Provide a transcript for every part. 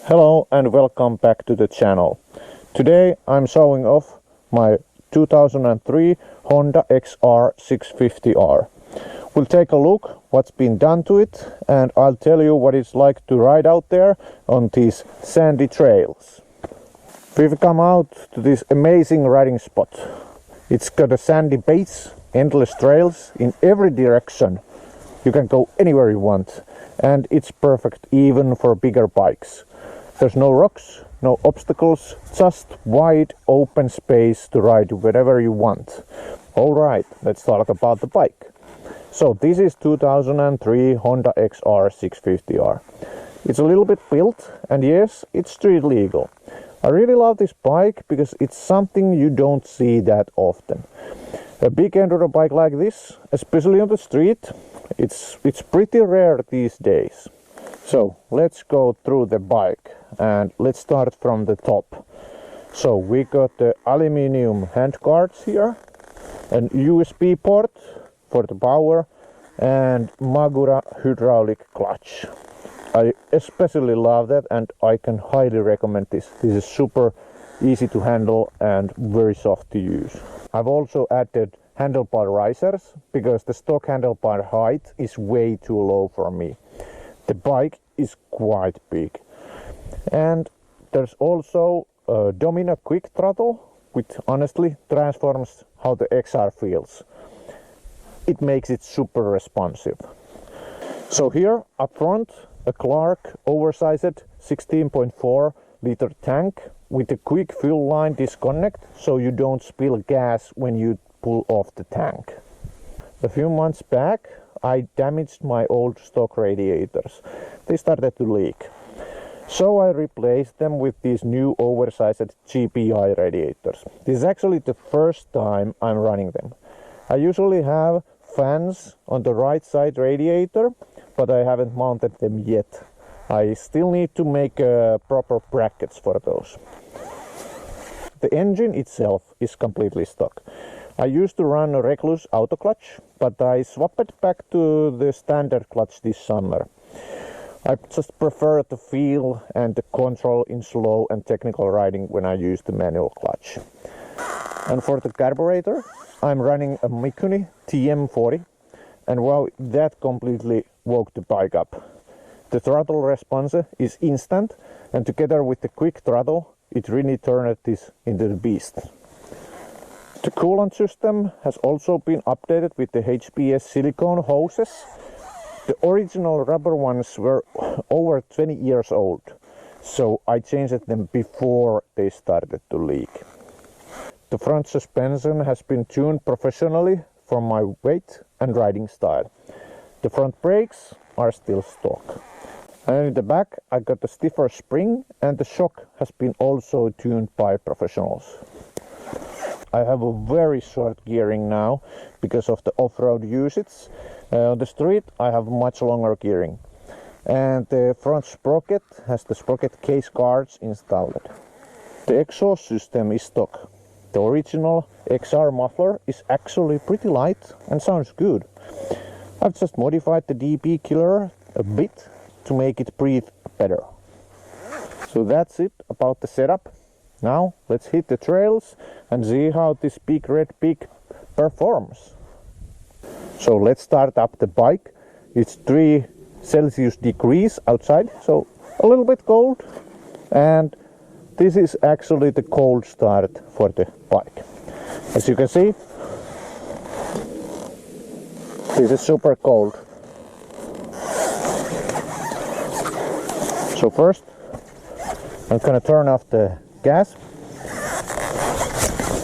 Hello and welcome back to the channel. Today I'm showing off my 2003 Honda XR650R. We'll take a look what's been done to it, and I'll tell you what it's like to ride out there on these sandy trails. We've come out to this amazing riding spot. It's got a sandy base, endless trails in every direction. You can go anywhere you want, and it's perfect even for bigger bikes. There's no rocks, no obstacles, just wide open space to ride wherever you want. Alright, let's talk about the bike. So this is 2003 Honda XR650R. It's a little bit built, and yes, it's street legal. I really love this bike because it's something you don't see that often. A big enduro bike like this, especially on the street, it's pretty rare these days. So let's go through the bike and let's start from the top. So we got the aluminium handguards here, an USB port for the power, and Magura hydraulic clutch. I especially love that, and I can highly recommend this. This is super easy to handle and very soft to use. I've also added handlebar risers because the stock handlebar height is way too low for me. The bike is quite big. And there's also a Domino quick throttle, which honestly transforms how the XR feels. It makes it super responsive. So here up front, a Clark oversized 16.4 liter tank with a quick fuel line disconnect so you don't spill gas when you pull off the tank. A few months back I damaged my old stock radiators. They started to leak. So I replaced them with these new oversized GPI radiators. This is actually the first time I'm running them. I usually have fans on the right side radiator, but I haven't mounted them yet. I still need to make proper brackets for those. The engine itself is completely stock. I used to run a Recluse auto clutch, but I swapped back to the standard clutch this summer. I just prefer the feel and the control in slow and technical riding when I use the manual clutch. And for the carburetor, I'm running a Mikuni TM40, and wow, that completely woke the bike up. The throttle response is instant, and together with the quick throttle, it really turned this into the beast. The coolant system has also been updated with the HPS silicone hoses. The original rubber ones were over 20 years old, so I changed them before they started to leak. The front suspension has been tuned professionally for my weight and riding style. The front brakes are still stock. And in the back I got a stiffer spring, and the shock has been also tuned by professionals. I have a very short gearing now because of the off-road usage. On the street I have much longer gearing. And the front sprocket has the sprocket case guards installed. The exhaust system is stock. The original XR muffler is actually pretty light and sounds good. I've just modified the DP killer a bit to make it breathe better. So that's it about the setup. Now let's hit the trails and see how this big red pig performs. So let's start up the bike. It's 3 Celsius degrees outside, so a little bit cold. And this is actually the cold start for the bike. As you can see, this is super cold. So first, I'm gonna turn off the gas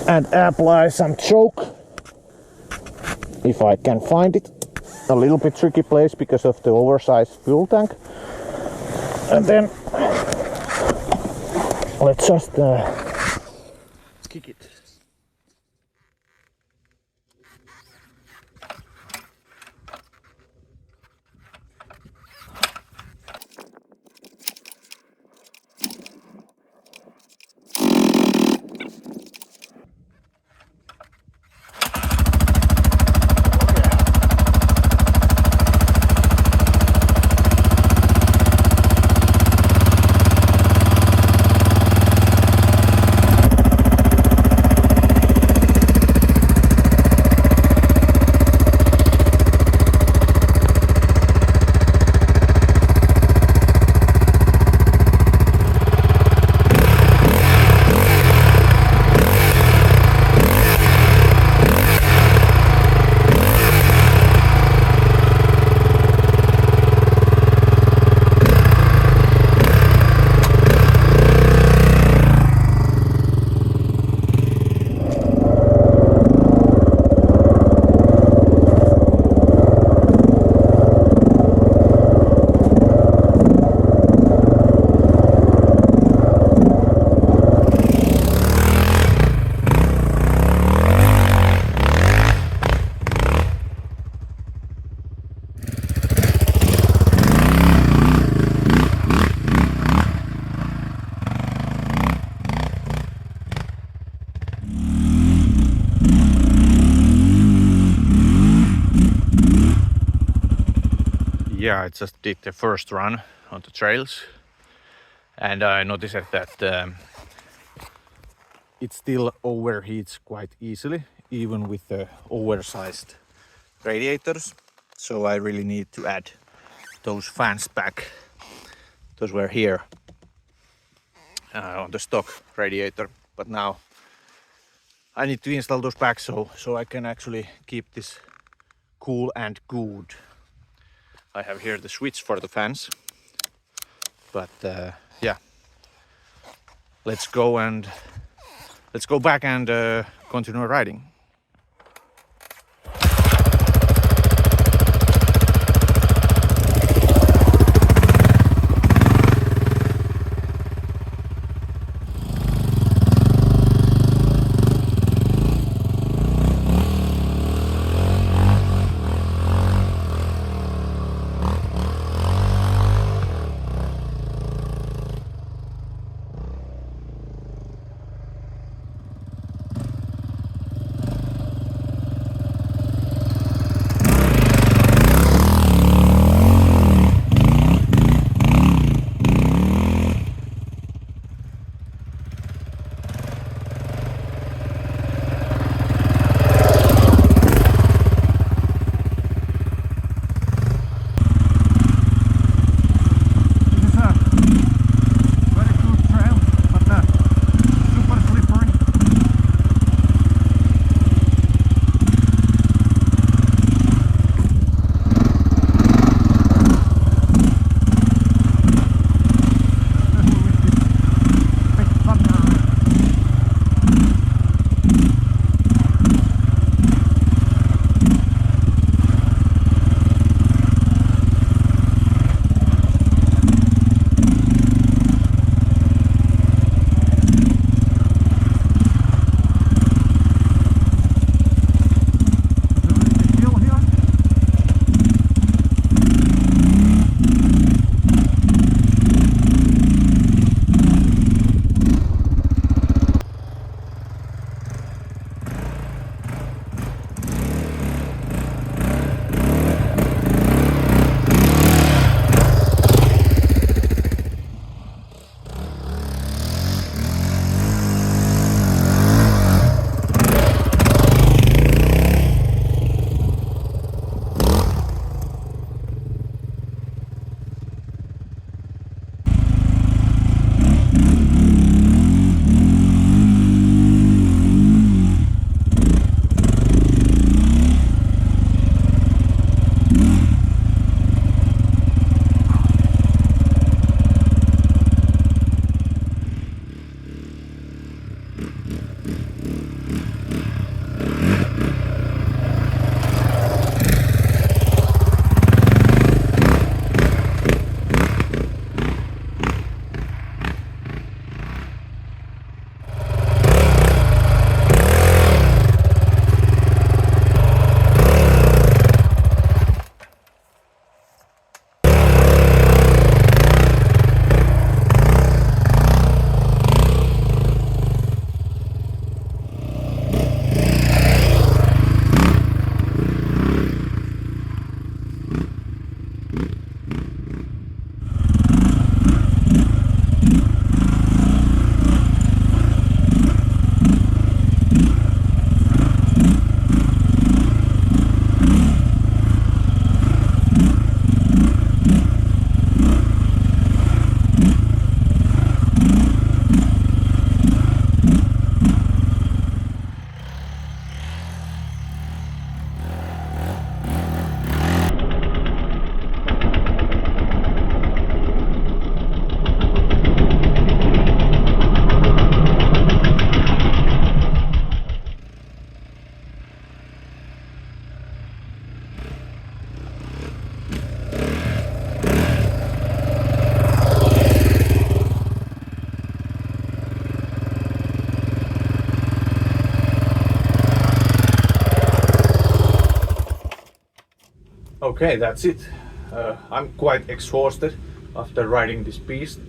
and apply some choke, if I can find it. A little bit tricky place because of the oversized fuel tank. And then let's just kick it. yeah, I just did the first run on the trails, and I noticed that it still overheats quite easily, even with the oversized radiators. So I really need to add those fans back. Those were here on the stock radiator, but now I need to install those back so I can actually keep this cool and good. I have here the switch for the fans, but yeah, let's go back and continue riding. Okay, that's it. I'm quite exhausted after riding this beast.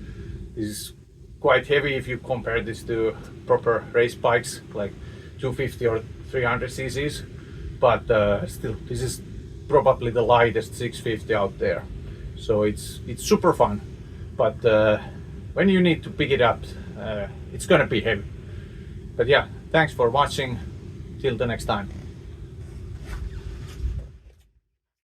This is quite heavy if you compare this to proper race bikes like 250 or 300 cc's, but still, this is probably the lightest 650 out there. so it's super fun. But when you need to pick it up, it's gonna be heavy. But yeah, thanks for watching. Till the next time.